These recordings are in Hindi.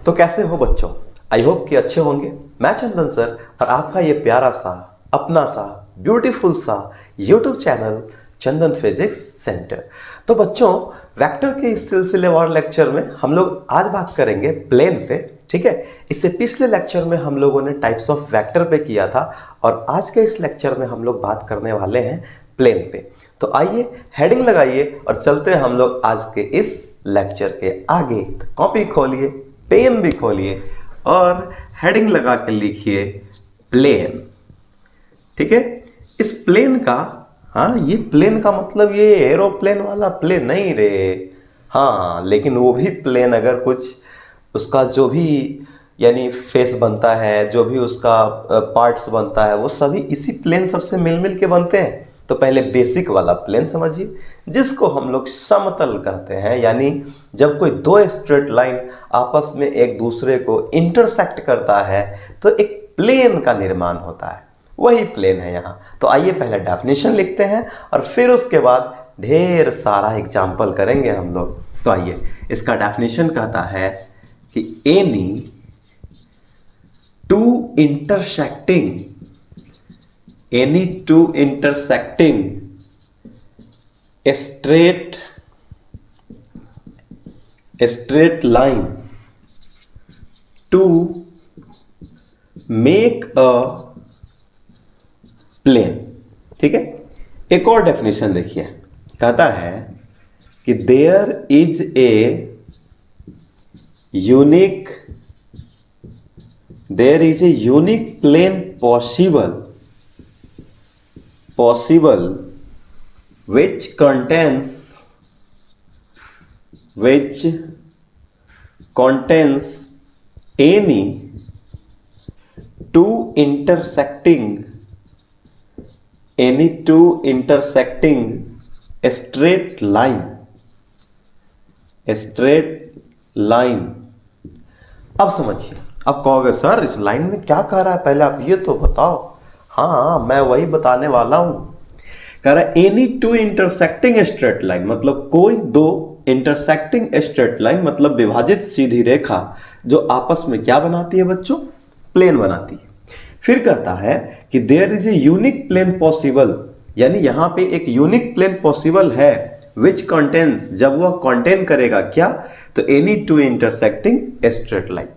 तो कैसे हो बच्चों? आई होप कि अच्छे होंगे। मैं चंदन सर और आपका ये प्यारा सा अपना सा ब्यूटीफुल सा यूट्यूब चैनल चंदन फिजिक्स सेंटर। तो बच्चों, वेक्टर के इस सिलसिलेवार लेक्चर में हम लोग आज बात करेंगे प्लेन पे। ठीक है, इससे पिछले लेक्चर में हम लोगों ने टाइप्स ऑफ वेक्टर पे किया था और आज के इस लेक्चर में हम लोग बात करने वाले हैं प्लेन पे। तो आइए हेडिंग लगाइए और चलते हैं हम लोग आज के इस लेक्चर के आगे। कॉपी खोलिए, पेन भी खोलिए और हेडिंग लगा के लिखिए प्लेन। ठीक है, इस प्लेन का, हाँ ये प्लेन का मतलब ये एरोप्लेन वाला प्लेन नहीं रे। हाँ, लेकिन वो भी प्लेन अगर कुछ उसका जो भी यानी फेस बनता है, जो भी उसका पार्ट्स बनता है, वो सभी इसी प्लेन सबसे मिल मिल के बनते हैं। तो पहले बेसिक वाला प्लेन समझिए, जिसको हम लोग समतल कहते हैं। यानी जब कोई दो स्ट्रेट लाइन आपस में एक दूसरे को इंटरसेक्ट करता है तो एक प्लेन का निर्माण होता है, वही प्लेन है यहाँ। तो आइए पहले डेफिनेशन लिखते हैं और फिर उसके बाद ढेर सारा एग्जाम्पल करेंगे हम लोग। तो आइए, इसका डेफिनेशन कहता है कि any two intersecting straight line to make a plane। ठीक है, एक और डेफिनेशन देखिए, कहता है कि there is a unique plane possible which contains any two intersecting straight line। अब समझिए, अब कहोगे सर इस लाइन में क्या कह रहा है, पहले आप ये तो बताओ। हाँ, मैं वही बताने वाला हूं। कह रहा है any two intersecting straight line, मतलब कोई दो इंटरसेक्टिंग स्ट्रेट लाइन, मतलब विभाजित सीधी रेखा जो आपस में क्या बनाती है बच्चों? प्लेन बनाती है। फिर कहता है कि there is a unique plane possible, यानी यहां पे एक यूनिक प्लेन पॉसिबल है विच कंटेन्स, जब वह कंटेन करेगा क्या? तो any two intersecting straight line.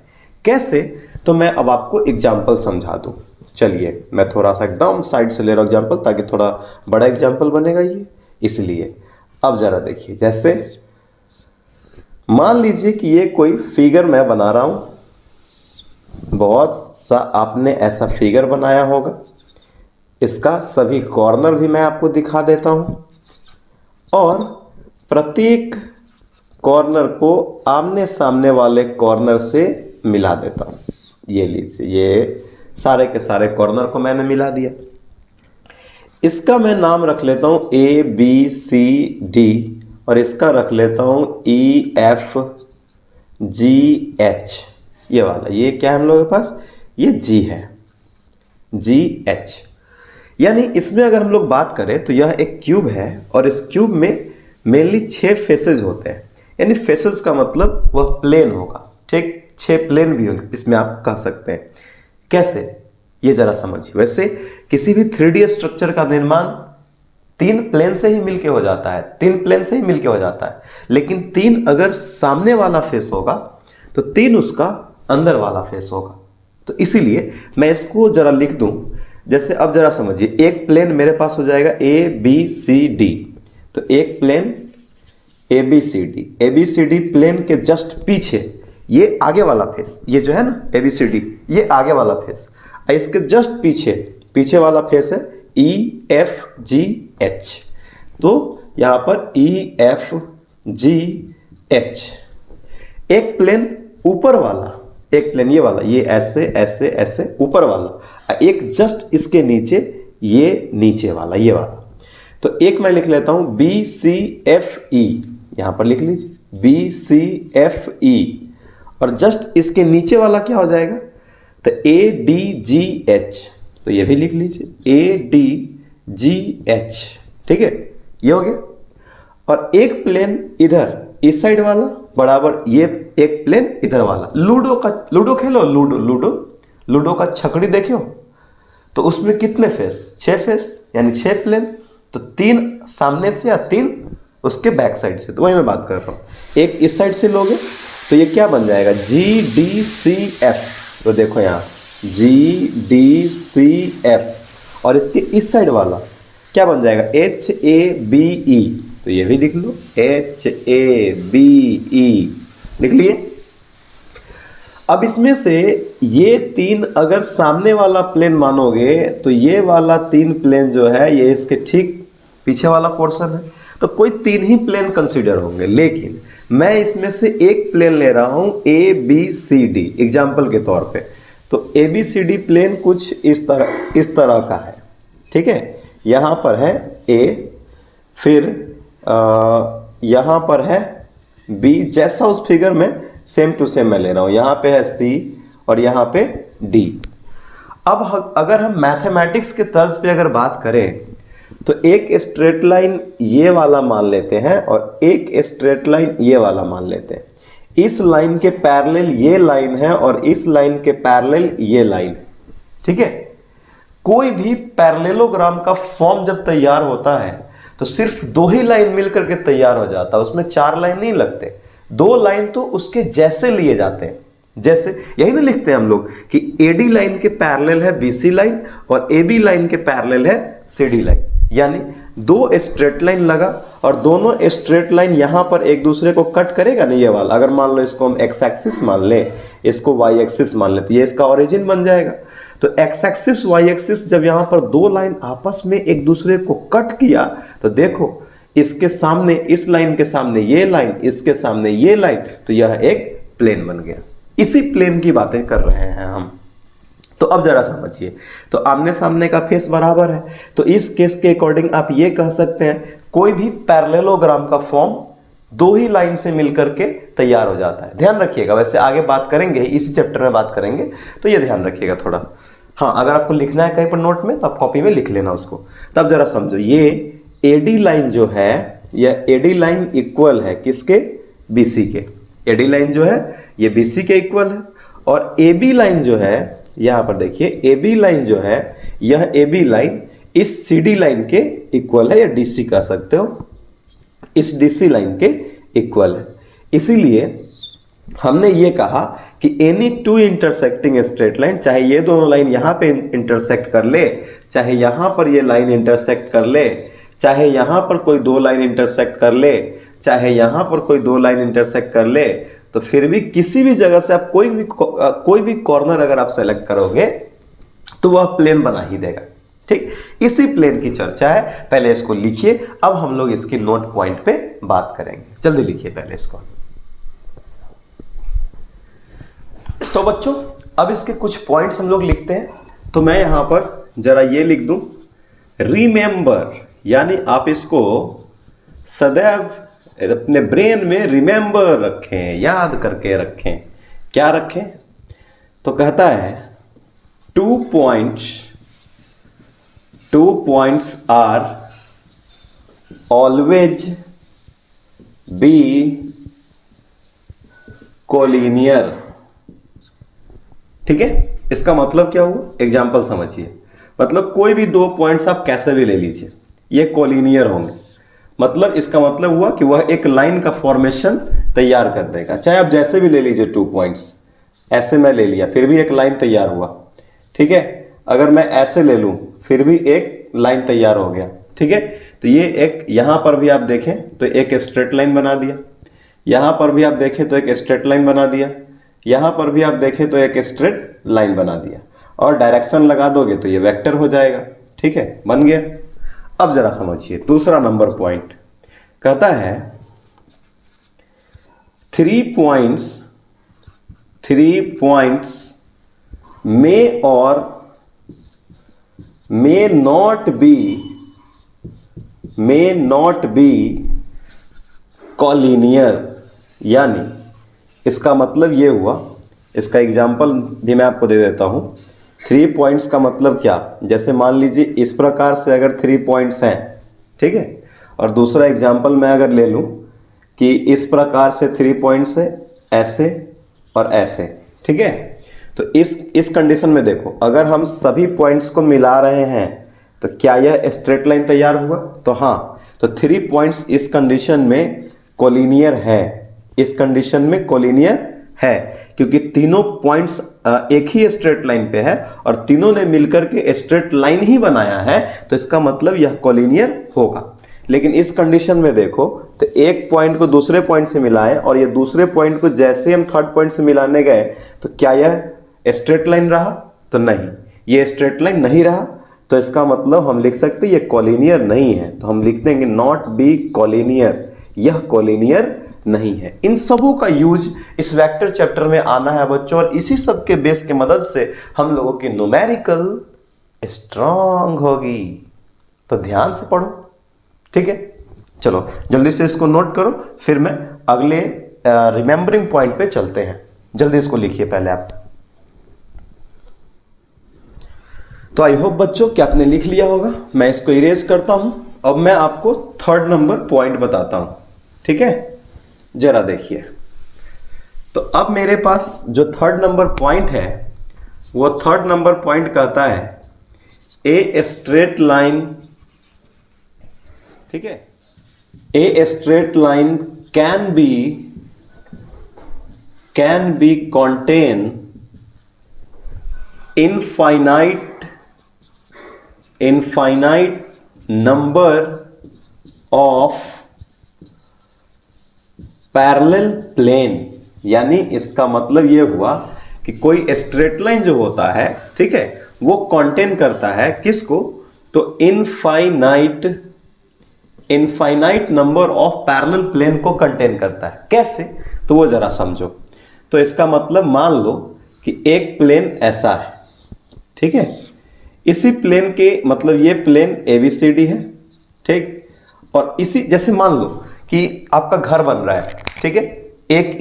कैसे? तो मैं अब आपको एग्जाम्पल समझा दूं। चलिए, मैं थोड़ा सा एकदम साइड से ले रहा हूं एग्जाम्पल, ताकि थोड़ा बड़ा एग्जाम्पल बनेगा ये, इसलिए। अब जरा देखिए, जैसे मान लीजिए कि ये कोई फिगर मैं बना रहा हूं। बहुत सा आपने ऐसा फिगर बनाया होगा। इसका सभी कॉर्नर भी मैं आपको दिखा देता हूं और प्रत्येक कॉर्नर को आमने सामने वाले कॉर्नर से मिला देता हूं। ये लीजिए, ये सारे के सारे कॉर्नर को मैंने मिला दिया। इसका मैं नाम रख लेता हूं ABCD और इसका रख लेता हूं EFGH। ये वाला, ये क्या है हम लोगों के पास? ये G है, GH। यानी इसमें अगर हम लोग बात करें तो यह एक क्यूब है और इस क्यूब में मेनली 6 फेसेस होते हैं। यानी फेसेस का मतलब वह प्लेन होगा। ठीक, 6 प्लेन भी होंगे इसमें, आप कह सकते हैं। कैसे, ये जरा समझिए। वैसे किसी भी 3D स्ट्रक्चर का निर्माण 3 प्लेन से ही मिलके हो जाता है, 3 प्लेन से ही मिलके हो जाता है। लेकिन 3 अगर सामने वाला फेस होगा तो 3 उसका अंदर वाला फेस होगा। तो इसीलिए मैं इसको जरा लिख दूं। जैसे अब जरा समझिए, एक प्लेन मेरे पास हो जाएगा ABCD। तो एक प्लेन ABCD प्लेन के जस्ट पीछे ये आगे वाला फेस, ये जो है ना ABCD, ये आगे वाला फेस। इसके जस्ट पीछे वाला फेस है EFGH। तो यहां पर EFGH। एक प्लेन ऊपर वाला, एक प्लेन ये वाला, ये ऐसे ऐसे ऐसे ऊपर वाला, एक जस्ट इसके नीचे, ये नीचे वाला, ये वाला। तो एक मैं लिख लेता हूं BCFE, यहां पर लिख लीजिए BCFE। और जस्ट इसके नीचे वाला क्या हो जाएगा? तो ADGH। तो ये भी लिख लीजिए ADGH। ठीक है, ये हो गया। और एक प्लेन इधर इस साइड वाला बराबर ये एक प्लेन इधर वाला। लूडो खेलो, लूडो का छकड़ी देखो तो उसमें कितने फेस, 6 फेस यानी 6 प्लेन। तो 3 सामने से या 3 उसके बैक साइड से, तो वही मैं बात कर रहा हूँ। एक इस साइड से लोगे तो ये क्या बन जाएगा, GDCF। तो देखो यहाँ GDCF, और इसके इस साइड वाला क्या बन जाएगा, HABE। तो ये भी लिख लो, HABE लिख लिए। अब इसमें से ये 3 अगर सामने वाला प्लेन मानोगे तो ये वाला 3 प्लेन जो है ये इसके ठीक पीछे वाला पोर्शन है, तो कोई 3 ही प्लेन कंसीडर होंगे। लेकिन मैं इसमें से एक प्लेन ले रहा हूं ABCD एग्जाम्पल के तौर पे। तो ABCD प्लेन कुछ इस तरह का है, ठीक है। यहां पर है A, फिर यहां पर है B, जैसा उस फिगर में सेम टू सेम मैं ले रहा हूं। यहां पे है C और यहां पे D। अब अगर हम मैथमेटिक्स के तर्ज पे अगर बात करें तो एक स्ट्रेट लाइन ये वाला मान लेते हैं और एक स्ट्रेट लाइन ये वाला मान लेते हैं। इस लाइन के पैरेलल ये लाइन है और इस लाइन के पैरेलल ये लाइन है, ठीक है। कोई भी पैरेललोग्राम का फॉर्म जब तैयार होता है तो सिर्फ 2 ही लाइन मिलकर के तैयार हो जाता है, उसमें 4 लाइन नहीं लगते। 2 लाइन तो उसके जैसे लिए जाते हैं, जैसे यही ना लिखते हैं हम लोग कि AD लाइन के पैरेलल है BC लाइन और AB लाइन के पैरेलल है CD लाइन। यानी 2 स्ट्रेट लाइन लगा और दोनों स्ट्रेट लाइन यहां पर एक दूसरे को कट करेगा ना, ये वाला। अगर मान लो इसको हम x एक्सिस मान ले, इसको y एक्सिस मान ले, तो ये इसका ओरिजिन बन जाएगा। तो x एक्सिस y एक्सिस जब यहां पर 2 लाइन आपस में एक दूसरे को कट किया तो देखो इसके सामने, इस लाइन के सामने ये लाइन, इसके सामने ये लाइन, तो यह एक प्लेन बन गया। इसी प्लेन की बातें कर रहे हैं हम। तो अब जरा समझिए, तो आमने सामने का फेस बराबर है, तो इस केस के अकॉर्डिंग आप ये कह सकते हैं कोई भी पैरेललोग्राम का फॉर्म 2 ही लाइन से मिलकर के तैयार हो जाता है। ध्यान रखिएगा, वैसे आगे बात करेंगे, इसी चैप्टर में बात करेंगे, तो ये ध्यान रखिएगा थोड़ा। हाँ, अगर आपको लिखना है कहीं पर नोट में तो आप कॉपी में लिख लेना उसको। तब जरा समझो, ये AD लाइन जो है, यह AD लाइन इक्वल है किसके, BC के। AD लाइन जो है ये BC के इक्वल है और AB लाइन जो है, यहां पर देखिए AB लाइन जो है, यह AB लाइन इस CD लाइन के इक्वल है, या DC कह सकते हो, इस DC लाइन के इक्वल है। इसीलिए हमने ये कहा कि एनी 2 इंटरसेक्टिंग स्ट्रेट लाइन, चाहे ये दोनों लाइन यहां पे इंटरसेक्ट कर ले, चाहे यहां पर ये लाइन इंटरसेक्ट कर ले, चाहे यहां पर कोई 2 लाइन इंटरसेक्ट कर ले, चाहे यहां पर कोई 2 लाइन इंटरसेक्ट कर ले, तो फिर भी किसी भी जगह से आप कोई भी कॉर्नर अगर आप सेलेक्ट करोगे तो वह प्लेन बना ही देगा, ठीक। इसी प्लेन की चर्चा है। पहले इसको लिखिए, अब हम लोग इसकी नोट पॉइंट पे बात करेंगे। जल्दी लिखिए पहले इसको। तो बच्चों, अब इसके कुछ पॉइंट्स हम लोग लिखते हैं। तो मैं यहां पर जरा ये लिख दूं, रिमेंबर, यानी आप इसको सदैव अपने ब्रेन में रिमेंबर रखें, याद करके रखें। क्या रखें, तो कहता है 2 points are always be collinear, ठीक है। इसका मतलब क्या हुआ, एग्जाम्पल समझिए। मतलब कोई भी 2 पॉइंट्स आप कैसे भी ले लीजिए, ये कोलिनियर होंगे। मतलब इसका मतलब हुआ कि वह एक लाइन का फॉर्मेशन तैयार कर देगा। चाहे आप जैसे भी ले लीजिए 2 पॉइंट्स, ऐसे मैं ले लिया फिर भी एक लाइन तैयार हुआ, ठीक है। अगर मैं ऐसे ले लूं फिर भी एक लाइन तैयार हो गया, ठीक है। तो ये एक, यहां पर भी आप देखें तो एक स्ट्रेट लाइन बना दिया, यहां पर भी आप देखें तो एक स्ट्रेट लाइन बना दिया, यहां पर भी आप देखें तो एक स्ट्रेट लाइन बना दिया, और डायरेक्शन लगा दोगे तो ये वेक्टर हो जाएगा, ठीक है, बन गया। अब जरा समझिए दूसरा नंबर पॉइंट, कहता है 3 points may or may not be collinear। यानी इसका मतलब ये हुआ, इसका एग्जाम्पल भी मैं आपको दे देता हूं। 3 पॉइंट्स का मतलब क्या, जैसे मान लीजिए इस प्रकार से अगर 3 पॉइंट्स हैं, ठीक है। और दूसरा एग्जाम्पल मैं अगर ले लूं कि कि इस प्रकार से 3 पॉइंट्स है, ऐसे और ऐसे, ठीक है। तो इस कंडीशन में देखो, अगर हम सभी पॉइंट्स को मिला रहे हैं तो क्या यह स्ट्रेट लाइन तैयार हुआ? तो हाँ, तो 3 पॉइंट्स इस कंडीशन में कोलिनियर है, इस कंडीशन में कोलिनियर है, क्योंकि तीनों पॉइंट्स एक ही स्ट्रेट लाइन पे है और तीनों ने मिलकर के स्ट्रेट लाइन ही बनाया है, तो इसका मतलब यह कोलिनियर होगा। लेकिन इस कंडीशन में देखो, तो एक पॉइंट को दूसरे पॉइंट से मिलाएं और ये दूसरे पॉइंट को जैसे हम थर्ड पॉइंट से मिलाने गए, तो क्या यह स्ट्रेट लाइन रहा? तो नहीं, ये स्ट्रेट लाइन नहीं रहा। तो इसका मतलब हम लिख सकते हैं ये कोलिनियर नहीं है, तो हम लिख देंगे नॉट बी कोलिनियर, यह कोलिनियर नहीं है। इन सबों का यूज इस वेक्टर चैप्टर में आना है बच्चों, और इसी सब के बेस की मदद से हम लोगों की न्यूमेरिकल स्ट्रांग होगी। तो ध्यान से पढ़ो, ठीक है। चलो जल्दी से इसको नोट करो, फिर मैं अगले रिमेंबरिंग पॉइंट पे चलते हैं। जल्दी इसको लिखिए पहले आप। तो आई होप बच्चों कि आपने लिख लिया होगा। मैं इसको इरेज करता हूं। अब मैं आपको थर्ड नंबर पॉइंट बताता हूं, ठीक है। जरा देखिए, तो अब मेरे पास जो थर्ड नंबर पॉइंट है, वो थर्ड नंबर पॉइंट कहता है ए स्ट्रेट लाइन, ठीक है, a straight line can be contain infinite number of parallel plane. यानी इसका मतलब यह हुआ कि कोई स्ट्रेट लाइन जो होता है, ठीक है, वो कंटेन करता है किसको? तो infinite number of parallel plane को कंटेन करता है। कैसे? तो वो जरा समझो। तो इसका मतलब मान लो कि एक प्लेन ऐसा है, ठीक है, इसी प्लेन के मतलब ये प्लेन ABCD है, ठीक, और इसी जैसे मान लो कि आपका घर बन रहा है, ठीक है, एक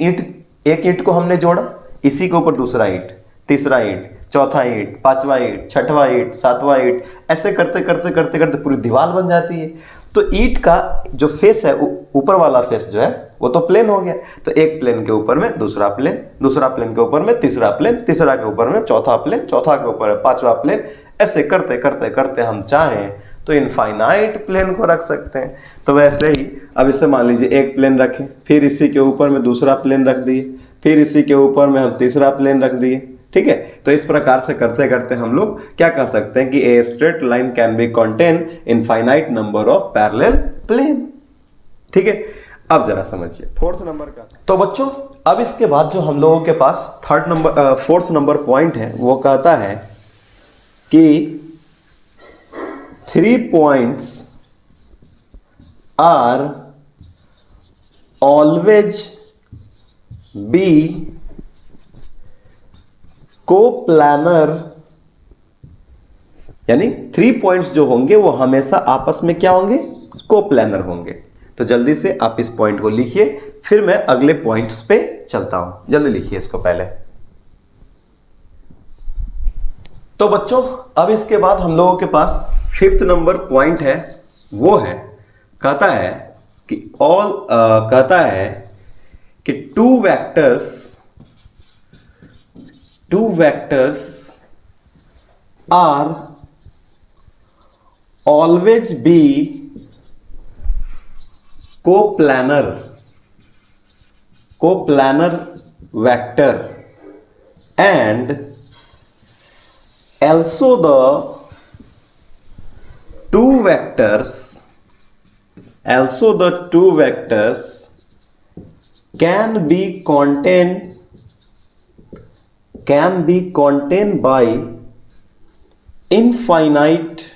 ईंट को हमने जोड़ा, इसी के ऊपर दूसरा ईंट, तीसरा ईंट, चौथा ईंट, पांचवा ईंट, छठवां ईंट, सातवां ईंट, ऐसे करते करते करते करते पूरी दीवार बन जाती है। तो ईंट का जो फेस है, ऊपर वाला फेस जो है, वो तो प्लेन हो गया। तो एक प्लेन के ऊपर में दूसरा प्लेन, दूसरा प्लेन के ऊपर में तीसरा प्लेन, तीसरा के ऊपर में चौथा प्लेन, चौथा के ऊपर में पांचवा प्लेन, ऐसे करते करते करते हम चाहें तो इनफाइनाइट प्लेन को रख सकते हैं। तो वैसे ही अब इसे मान लीजिए एक प्लेन रखें, फिर इसी के ऊपर में दूसरा प्लेन रख दिए, फिर इसी के ऊपर में हम तीसरा प्लेन रख दिए, ठीक है। तो इस प्रकार से करते करते हम लोग क्या कह सकते हैं कि a straight line can be contain infinite number of parallel plane, ठीक है। अब जरा समझिए फोर्थ नंबर का। तो बच्चों अब इसके बाद जो हम लोगों के पास फोर्थ नंबर पॉइंट है, वो कहता है कि 3 points are always be coplanar, यानी 3 पॉइंट्स जो होंगे वो हमेशा आपस में क्या होंगे? कोप्लानर होंगे। तो जल्दी से आप इस पॉइंट को लिखिए, फिर मैं अगले पॉइंट्स पे चलता हूं। जल्दी लिखिए इसको पहले। तो बच्चों अब इसके बाद हम लोगों के पास फिफ्थ नंबर पॉइंट है, वो है कहता है कि two vectors are always be coplanar vector and also the two vectors can be contained by infinite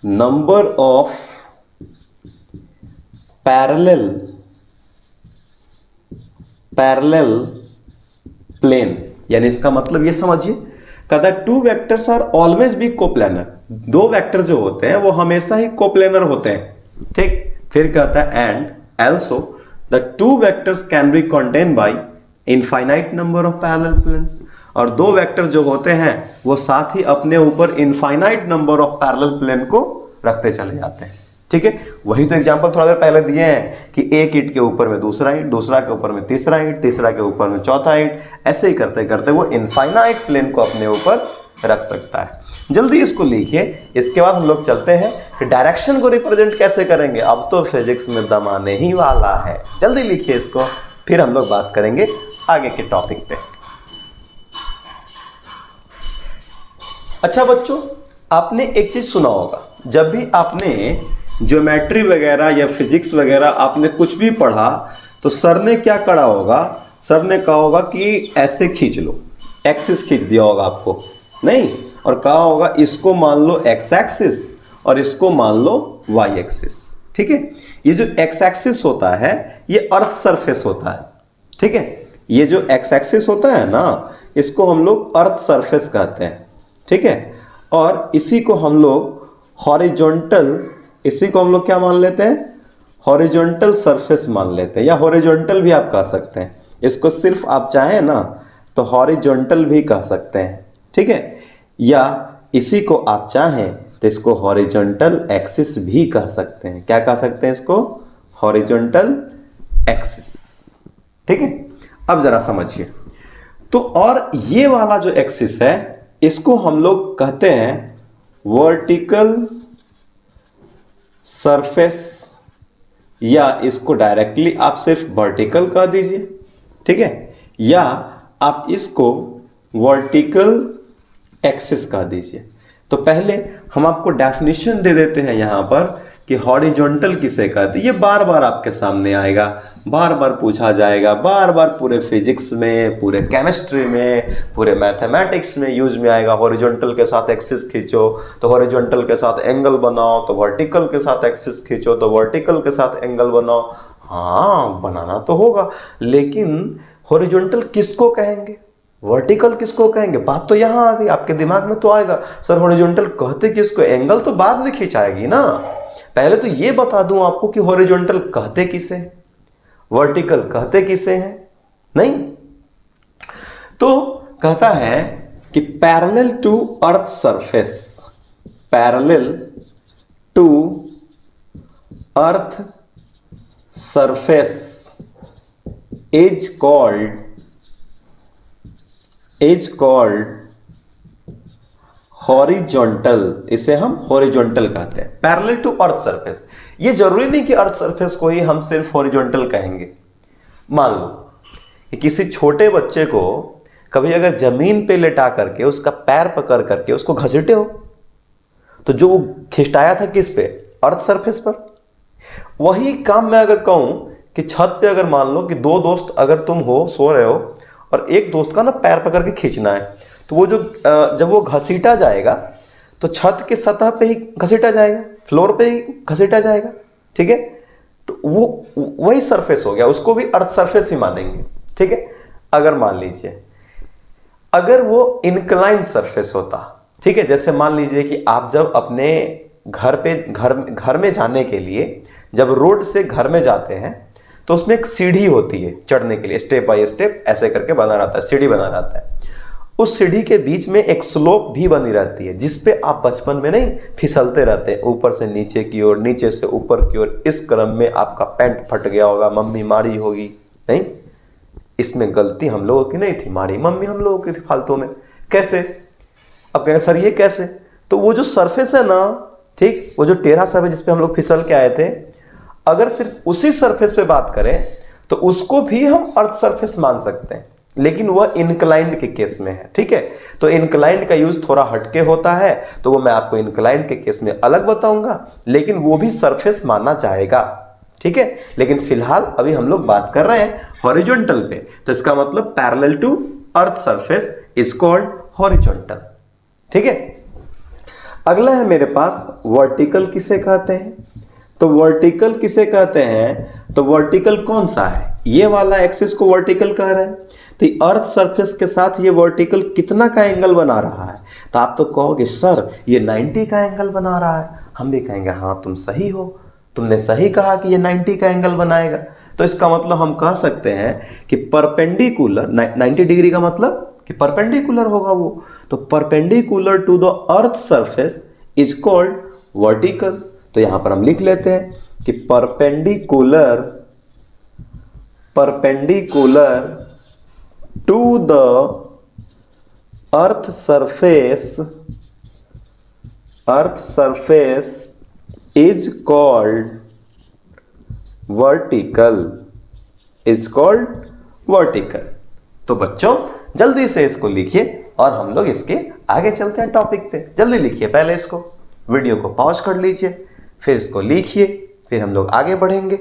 number of parallel plane. यानी इसका मतलब ये समझिए, कहता है two vectors are always be coplanar, दो वेक्टर जो होते हैं वो हमेशा ही कोप्लानर होते हैं, ठीक। फिर कहता है and also the two vectors can be contain by infinite number of parallel planes, और दो वेक्टर जो होते हैं वो साथ ही अपने ऊपर infinite number of parallel plane को रखते चले जाते हैं, ठीक है, वही तो एग्जांपल थोड़ा देर पहले दिए हैं कि एक ईंट के ऊपर में दूसरा ईंट, दूसरा के ऊपर में तीसरा ईंट, तीसरा के ऊपर में चौथा ईंट, ऐसे ही करते करते वो इनफाइनाइट प्लेन को अपने ऊपर रख सकता है। जल्दी इसको लिखिए, इसके बाद हम लोग चलते हैं कि डायरेक्शन को रिप्रेजेंट कैसे करेंगे। अब तो फिजिक्स में दम आने ही वाला है, जल्दी लिखिए इसको, फिर हम लोग बात करेंगे आगे के टॉपिक पे। अच्छा बच्चों, आपने एक चीज सुना होगा, जब भी आपने ज्योमेट्री वगैरह या फिजिक्स वगैरह आपने कुछ भी पढ़ा तो सर ने क्या करा होगा, सर ने कहा होगा कि ऐसे खींच लो, एक्सिस खींच दिया होगा आपको, नहीं, और कहा होगा इसको मान लो एक्स एक्सिस और इसको मान लो वाई एक्सिस। ठीक है, ये जो एक्स एक्सिस होता है ये अर्थ सरफेस होता है। ठीक है, ये जो एक्स एक्सिस होता है ना, इसको हम लोग अर्थ सरफेस कहते हैं। ठीक है, और इसी को हम लोग हॉरिजॉन्टल, इसी को हम लोग क्या मान लेते हैं, हॉरिजॉन्टल सरफेस मान लेते हैं, या हॉरिजॉन्टल भी आप कह सकते हैं। इसको सिर्फ आप चाहें ना तो हॉरिजॉन्टल भी कह सकते हैं। ठीक है, या इसी को आप चाहें तो इसको हॉरिजॉन्टल एक्सिस भी कह सकते हैं। क्या कह सकते हैं इसको, हॉरिजॉन्टल एक्सिस। ठीक है, अब जरा समझिए तो, और ये वाला जो एक्सिस है इसको हम लोग कहते हैं वर्टिकल सरफेस, या इसको डायरेक्टली आप सिर्फ वर्टिकल कह दीजिए। ठीक है, या आप इसको वर्टिकल एक्सिस कह दीजिए। तो पहले हम आपको डेफिनेशन दे देते हैं यहां पर कि हॉरिजॉन्टल किसे कहते हैं। ये बार बार आपके सामने आएगा, बार बार पूछा जाएगा, बार बार पूरे फिजिक्स में, पूरे केमिस्ट्री में, पूरे मैथमेटिक्स में यूज में आएगा। हॉरिजॉन्टल के साथ एक्सिस खींचो तो हॉरिजॉन्टल के साथ एंगल बनाओ, तो वर्टिकल के साथ एक्सिस खींचो तो वर्टिकल के साथ एंगल बनाओ। हाँ, बनाना तो होगा, लेकिन हॉरिजॉन्टल किसको कहेंगे, वर्टिकल किसको कहेंगे, बात तो यहां आ गई। आपके दिमाग में तो आएगा सर हॉरिजॉन्टल कहते किसको, एंगल तो बाद में खींचाएगी ना, पहले तो ये बता दूं आपको कि हॉरिजॉन्टल कहते किसे, वर्टिकल कहते किसे हैं। नहीं, तो कहता है कि parallel to earth surface, parallel to earth surface is called horizontal, इसे हम हॉरिजॉन्टल कहते हैं, पैरेलल टू अर्थ सरफेस। ये जरूरी नहीं कि अर्थ सरफेस को ही हम सिर्फ हॉरिजॉन्टल कहेंगे। मान लो कि किसी छोटे बच्चे को कभी अगर जमीन पे लेटा करके उसका पैर पकड़ करके उसको घसीटे हो, तो जो वो खिंचाया था किस पे, अर्थ सरफेस पर। वही काम मैं अगर कहूं कि छत पे अगर मान लो कि दो दोस्त अगर तुम हो, सो रहे हो, और एक दोस्त का ना पैर पकड़ के खींचना है, तो वो जो जब वो घसीटा जाएगा तो छत के सतह पे ही घसीटा जाएगा, फ्लोर पे ही घसीटा जाएगा। ठीक है, तो वो वही सरफेस हो गया, उसको भी अर्थ सरफेस ही मानेंगे। ठीक है, अगर मान लीजिए अगर वो इंक्लाइंड सरफेस होता, ठीक है, जैसे मान लीजिए कि आप जब अपने घर में जाने के लिए जब रोड से घर में जाते हैं तो उसमें एक सीढ़ी होती है चढ़ने के लिए, स्टेप बाय स्टेप ऐसे करके बना रहता है, सीढ़ी बना रहता है। उस सीढ़ी के बीच में एक स्लोप भी बनी रहती है जिसपे आप बचपन में नहीं फिसलते रहते हैं, ऊपर से नीचे की ओर, नीचे से ऊपर की ओर। इस क्रम में आपका पैंट फट गया होगा, मम्मी मारी होगी, नहीं, इसमें गलती हम लोगों की नहीं थी, मारी मम्मी हम लोगों की थी फालतू में। कैसे, अब कहें सर ये कैसे, तो वो जो सरफेस है ना, ठीक, वो जो टेढ़ा सरफेस जिसपे हम लोग फिसल के आए थे, अगर सिर्फ उसी सरफेस पे बात करें तो उसको भी हम अर्थ सरफेस मान सकते हैं, लेकिन वह इनक्लाइंड के केस में है। ठीक है, तो इनक्लाइंड का यूज थोड़ा हटके होता है, तो वो मैं आपको इनक्लाइंड के केस में अलग बताऊंगा, लेकिन वो भी सरफेस माना जाएगा। ठीक है, लेकिन फिलहाल अभी हम लोग बात कर रहे हैं हॉरिजॉन्टल पे, तो इसका मतलब parallel to earth surface is called horizontal. ठीक है, अगला है मेरे पास वर्टिकल किसे कहते हैं। तो वर्टिकल किसे कहते हैं, तो वर्टिकल कौन सा है, ये वाला एक्सिस को वर्टिकल कह रहे हैं। तो अर्थ सरफेस के साथ ये वर्टिकल कितना का एंगल बना रहा है, तो आप तो कहोगे सर ये 90 का एंगल बना रहा है। हम भी कहेंगे हाँ तुम सही हो, तुमने सही कहा कि ये 90 का एंगल बनाएगा। तो इसका मतलब हम कह सकते हैं कि परपेंडिकुलर, 90 डिग्री का मतलब कि परपेंडिकुलर होगा वो, तो perpendicular to the earth surface is called vertical. तो यहां पर हम लिख लेते हैं कि perpendicular to the earth surface is called vertical. तो बच्चों जल्दी से इसको लिखिए और हम लोग इसके आगे चलते हैं टॉपिक पे। जल्दी लिखिए, पहले इसको वीडियो को पॉज कर लीजिए, फिर इसको लिखिए, फिर हम लोग आगे बढ़ेंगे।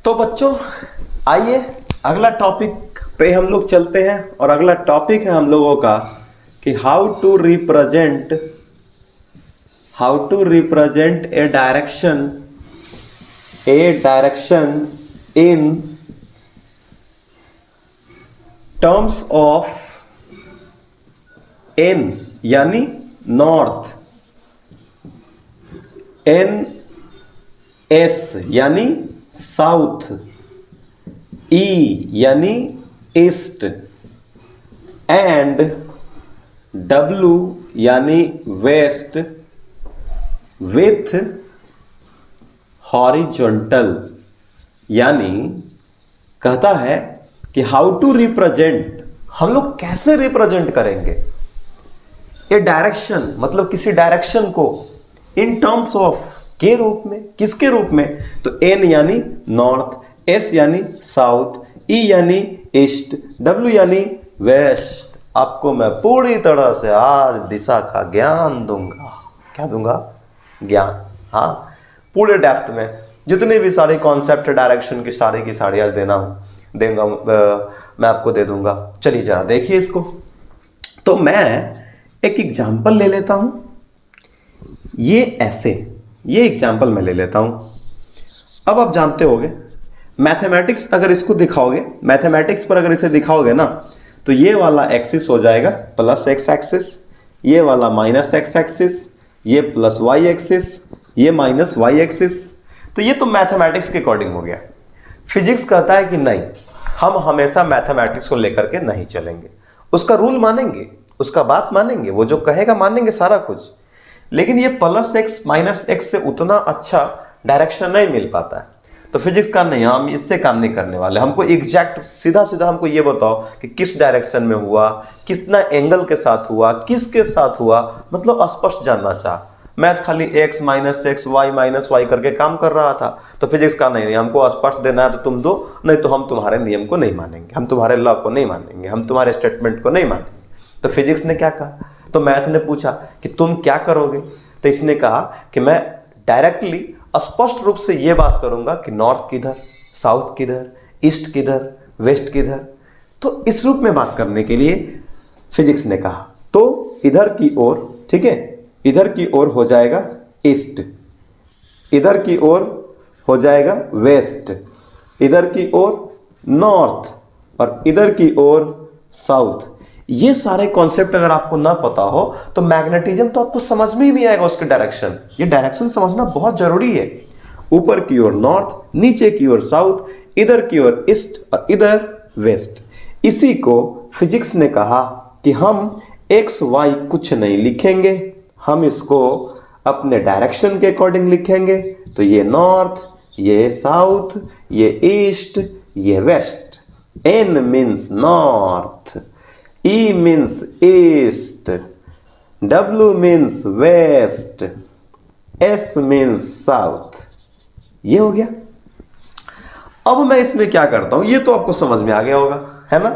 तो बच्चों आइए अगला टॉपिक पे हम लोग चलते हैं, और अगला टॉपिक है हम लोगों का कि how to represent a direction in terms of N यानी नॉर्थ, एन एस यानी साउथ, ई यानी ईस्ट, एंड डब्ल्यू यानी वेस्ट विथ हॉरिजॉन्टल। यानी कहता है कि हाउ टू रिप्रेजेंट, हम लोग कैसे रिप्रेजेंट करेंगे ये डायरेक्शन, मतलब किसी डायरेक्शन को इन टर्म्स ऑफ के रूप में, किसके रूप में? तो एन यानी नॉर्थ, एस यानी साउथ, ई यानी ईस्ट, डब्ल्यू यानी वेस्ट। आपको मैं पूरी तरह से आज दिशा का ज्ञान दूंगा। क्या दूंगा? ज्ञान। हाँ, पूरे डेप्थ में जितने भी सारे कॉन्सेप्ट डायरेक्शन की सारी आज देंगे मैं आपको दे दूंगा। चलिए जरा देखिए इसको। तो मैं एक एग्जाम्पल ले लेता हूं, ये एग्जाम्पल मैं ले लेता हूं। अब आप जानते होंगे मैथमेटिक्स, अगर इसको दिखाओगे, मैथमेटिक्स पर अगर इसे दिखाओगे ना, तो ये वाला एक्सिस हो जाएगा प्लस एक्स एक्सिस, ये वाला माइनस एक्स एक्सिस, ये प्लस वाई एक्सिस, ये माइनस वाई एक्सिस। तो ये तो मैथमेटिक्स के अकॉर्डिंग हो गया। फिजिक्स कहता है कि नहीं, हम हमेशा मैथमेटिक्स को लेकर के नहीं चलेंगे, उसका रूल मानेंगे, उसका बात मानेंगे, वो जो कहेगा मानेंगे सारा कुछ, लेकिन ये प्लस एक्स माइनस एक्स से उतना अच्छा डायरेक्शन नहीं मिल पाता है। तो फिजिक्स का नहीं, हम इससे काम नहीं करने वाले। हमको एग्जैक्ट सीधा हमको ये बताओ कि किस डायरेक्शन में हुआ, कितना एंगल के साथ हुआ, किसके साथ हुआ, मतलब स्पष्ट जानना चाह। मैथ खाली x minus x, y minus y करके काम कर रहा था। तो फिजिक्स का नहीं, हमको स्पष्ट देना है तो तुम दो, नहीं तो हम तुम्हारे नियम को नहीं मानेंगे, हम तुम्हारे लॉ को नहीं मानेंगे, हम तुम्हारे स्टेटमेंट को नहीं मानेंगे। तो फिजिक्स ने क्या कहा? तो मैथ ने पूछा कि तुम क्या करोगे? तो इसने कहा कि मैं डायरेक्टली स्पष्ट रूप से ये बात करूंगा कि नॉर्थ किधर, साउथ किधर, ईस्ट किधर, वेस्ट किधर। तो इस रूप में बात करने के लिए फिजिक्स ने कहा, तो इधर की ओर, ठीक है, इधर की ओर हो जाएगा ईस्ट, इधर की ओर हो जाएगा वेस्ट, इधर की ओर नॉर्थ, और इधर की ओर साउथ। ये सारे कॉन्सेप्ट अगर आपको ना पता हो तो मैग्नेटिज्म तो आपको समझ में ही नहीं आएगा, उसके डायरेक्शन। ये डायरेक्शन समझना बहुत जरूरी है। ऊपर की ओर नॉर्थ, नीचे की ओर साउथ, इधर की ओर ईस्ट और इधर वेस्ट। इसी को फिजिक्स ने कहा कि हम एक्स वाई कुछ नहीं लिखेंगे, हम इसको अपने डायरेक्शन के अकॉर्डिंग लिखेंगे। तो ये नॉर्थ, ये साउथ, ये ईस्ट, ये west. N means north, E means east, W means west, S means south. ये हो गया। अब मैं इसमें क्या करता हूं, ये तो आपको समझ में आ गया होगा, है ना।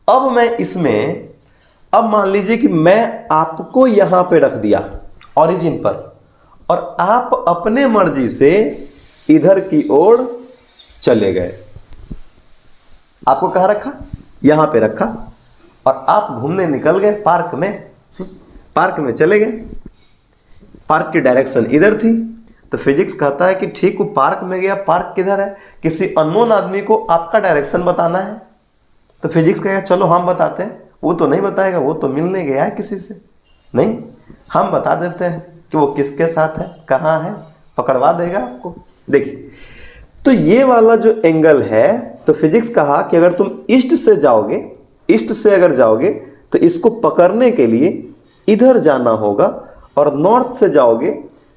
अब मैं इसमें, अब मान लीजिए कि मैं आपको यहां पे रख दिया ओरिजिन पर, और आप अपने मर्जी से इधर की ओर चले गए। आपको कहां रखा? यहां पे रखा, और आप घूमने निकल गए पार्क में चले गए। पार्क की डायरेक्शन इधर थी, तो फिजिक्स कहता है कि ठीक, वो पार्क में गया, पार्क किधर है? किसी अननोन आदमी को आपका डायरेक्शन बताना है। तो फिजिक्स कहेगा चलो हम बताते हैं। वो तो नहीं बताएगा, वो तो मिलने गया है किसी से, नहीं, हम बता देते हैं कि वो किसके साथ है, कहाँ है, पकड़वा देगा आपको। देखिए, तो ये वाला जो एंगल है, तो फिजिक्स कहा कि अगर तुम ईस्ट से जाओगे, ईस्ट से अगर जाओगे तो इसको पकड़ने के लिए इधर जाना होगा, और नॉर्थ से जाओगे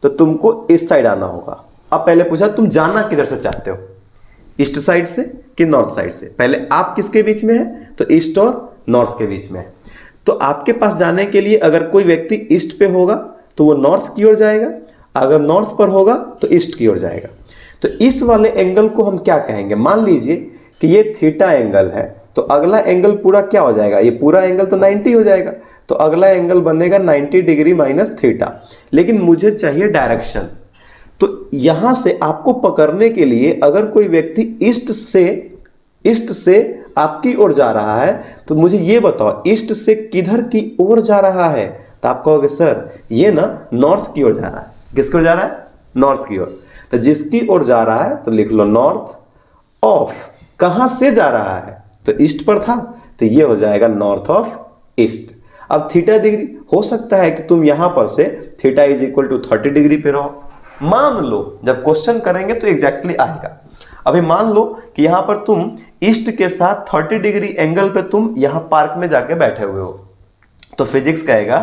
तो तुमको इस साइड आना होगा। अब पहले पूछा तुम जाना किधर से चाहते हो, ईस्ट साइड से कि नॉर्थ साइड से। पहले आप किसके बीच में है, तो ईस्ट और नॉर्थ के बीच में है। तो आपके पास जाने के लिए अगर कोई व्यक्ति ईस्ट पे होगा तो वो नॉर्थ की ओर जाएगा, अगर नॉर्थ पर होगा तो ईस्ट की ओर जाएगा। तो इस वाले एंगल को हम क्या कहेंगे, मान लीजिए कि ये थीटा एंगल है, तो अगला एंगल पूरा क्या हो जाएगा, ये पूरा एंगल तो 90 हो जाएगा, तो अगला एंगल बनेगा 90 डिग्री माइनस थीटा। लेकिन मुझे चाहिए डायरेक्शन, तो यहां से आपको पकड़ने के लिए अगर कोई व्यक्ति ईस्ट से आपकी ओर जा रहा है तो मुझे ये बताओ ईस्ट से किधर की ओर जा रहा है, तो आप कहोगे सर ये ना नॉर्थ की ओर जा रहा है। किसकी ओर जा रहा है, नॉर्थ की ओर। तो जिसकी ओर जा रहा है तो लिख लो नॉर्थ ऑफ, कहां से जा रहा है, तो ईस्ट पर था, तो ये हो जाएगा नॉर्थ ऑफ ईस्ट। अब थीटा डिग्री हो सकता है कि तुम यहां पर से theta is equal to 30 degree पे रहो, मान लो जब क्वेश्चन करेंगे तो एग्जैक्टली आएगा। अभी मान लो कि यहां पर तुम ईस्ट के साथ 30 डिग्री एंगल पे तुम यहां पार्क में जाके बैठे हुए हो, तो फिजिक्स कहेगा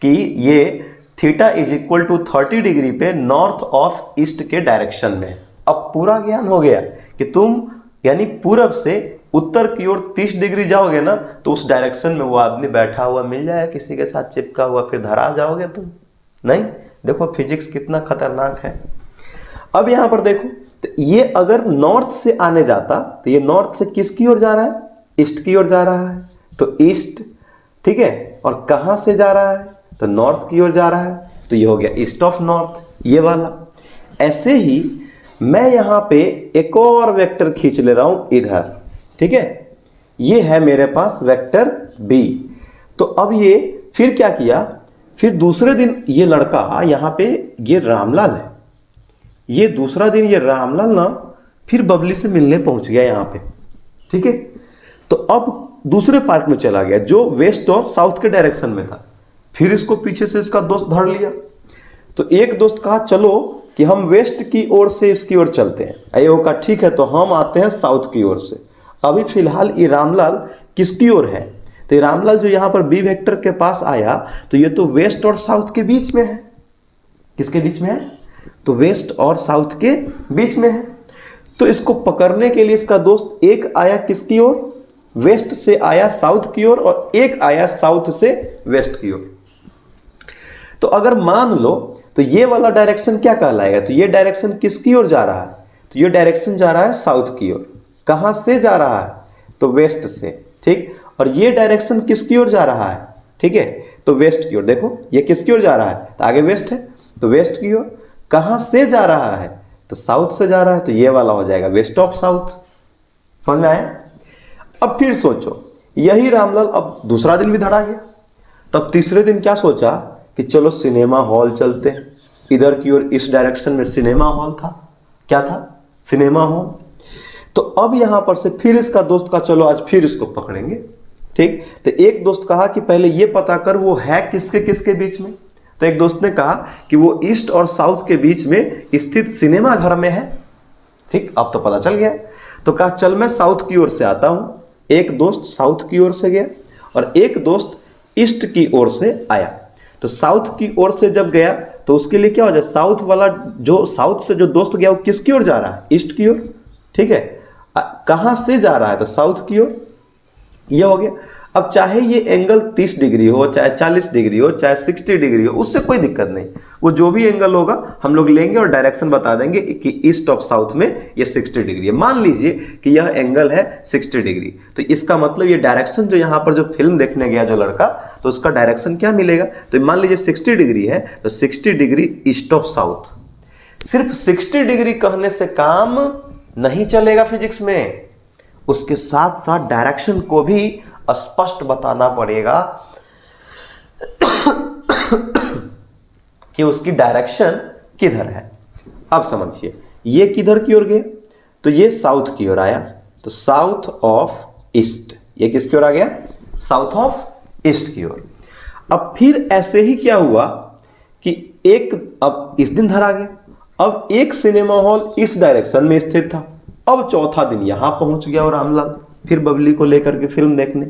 कि ये theta is equal to 30 degree पे नॉर्थ ऑफ ईस्ट के डायरेक्शन में। अब पूरा ज्ञान हो गया कि तुम यानी पूरब से उत्तर की ओर 30 डिग्री जाओगे ना तो उस डायरेक्शन में वो आदमी बैठा हुआ मिल जाएगा, किसी के साथ चिपका हुआ, फिर धरा जाओगे तुम नहीं। देखो फिजिक्स कितना खतरनाक है। अब यहां पर देखो, तो ये अगर नॉर्थ से आने जाता तो ये नॉर्थ से किसकी ओर जा रहा है, ईस्ट की ओर जा रहा है, तो ईस्ट, ठीक है। और कहां से जा रहा है, तो नॉर्थ की ओर जा रहा है, तो ये हो गया ईस्ट ऑफ नॉर्थ, ये वाला। ऐसे ही मैं यहां पे एक और वेक्टर खींच ले रहा हूं इधर, ठीक है, ये है मेरे पास वेक्टर बी। तो अब ये फिर क्या किया, फिर दूसरे दिन ये लड़का यहां पे, ये रामलाल है, ये दूसरा दिन ये रामलाल ना फिर बबली से मिलने पहुंच गया यहां पे, ठीक है। तो अब दूसरे पार्क में चला गया जो वेस्ट और साउथ के डायरेक्शन में था, फिर इसको पीछे से इसका दोस्त धर लिया। तो एक दोस्त कहा चलो कि हम वेस्ट की ओर से इसकी ओर चलते हैं, अयो का ठीक है, तो हम आते हैं साउथ की ओर से। अभी फिलहाल ये रामलाल किसकी ओर है, तो ये रामलाल जो यहां पर बी वेक्टर के पास आया तो ये तो वेस्ट और साउथ के बीच में है। किसके बीच में है, तो वेस्ट और साउथ के बीच में है। तो इसको पकड़ने के लिए इसका दोस्त एक आया किसकी ओर, वेस्ट से आया साउथ की ओर, और एक आया साउथ से वेस्ट की ओर। तो अगर मान लो तो ये वाला डायरेक्शन क्या कहलाएगा, तो ये डायरेक्शन किसकी ओर जा रहा है, तो ये डायरेक्शन जा रहा है साउथ की ओर। कहां से जा रहा है, तो वेस्ट से, ठीक। और ये डायरेक्शन किसकी ओर जा रहा है, ठीक है, तो वेस्ट की ओर। देखो ये किसकी ओर जा रहा है, तो आगे वेस्ट है, तो वेस्ट की ओर। कहां से जा रहा है, तो साउथ से जा रहा है, तो ये वाला हो जाएगा वेस्ट ऑफ साउथ। समझ में आया। अब फिर सोचो, यही रामलाल अब दूसरा दिन भी धरा गया, तब तीसरे दिन क्या सोचा कि चलो सिनेमा हॉल चलते हैं। इधर की ओर इस डायरेक्शन में सिनेमा हॉल था, क्या था, सिनेमा हॉल। तो अब यहां पर से फिर इसका दोस्त का चलो आज फिर इसको पकड़ेंगे, ठीक। तो एक दोस्त कहा कि पहले ये पता कर वो है किसके किसके बीच में, तो एक दोस्त ने कहा कि वो ईस्ट और साउथ के बीच में स्थित सिनेमा घर में है, ठीक। अब तो पता चल गया, तो कहा चल मैं साउथ की ओर से आता हूं। एक दोस्त साउथ की ओर से गया और एक दोस्त ईस्ट की ओर से आया। तो साउथ की ओर से जब गया तो उसके लिए क्या हो जाए, साउथ वाला जो साउथ से जो दोस्त गया वो किसकी ओर जा रहा है, ईस्ट की ओर, ठीक है। कहां से जा रहा है, तो साउथ की ओर, ये हो गया। अब चाहे ये एंगल 30 डिग्री हो, चाहे 40 डिग्री हो, चाहे 60 डिग्री हो, उससे कोई दिक्कत नहीं, वो जो भी एंगल होगा हम लोग लेंगे और डायरेक्शन बता देंगे कि ईस्ट ऑफ साउथ में ये 60 डिग्री है। मान लीजिए कि यह एंगल है 60 डिग्री, तो इसका मतलब ये डायरेक्शन जो यहाँ पर जो फिल्म देखने गया जो लड़का, तो उसका डायरेक्शन क्या मिलेगा, तो मान लीजिए 60 डिग्री है, तो 60 डिग्री ईस्ट ऑफ साउथ। सिर्फ 60 डिग्री कहने से काम नहीं चलेगा फिजिक्स में, उसके साथ साथ डायरेक्शन को भी स्पष्ट बताना पड़ेगा कि उसकी डायरेक्शन किधर है। अब समझिए, ये किधर की ओर गया, तो ये साउथ की ओर आया, तो साउथ ऑफ ईस्ट। ये किसकी ओर आ गया, साउथ ऑफ ईस्ट की ओर। अब फिर ऐसे ही क्या हुआ कि एक, अब इस दिन धरा गया, अब एक सिनेमा हॉल इस डायरेक्शन में स्थित था। अब चौथा दिन यहां पहुंच गया और रामलाल फिर बबली को लेकर के फिल्म देखने।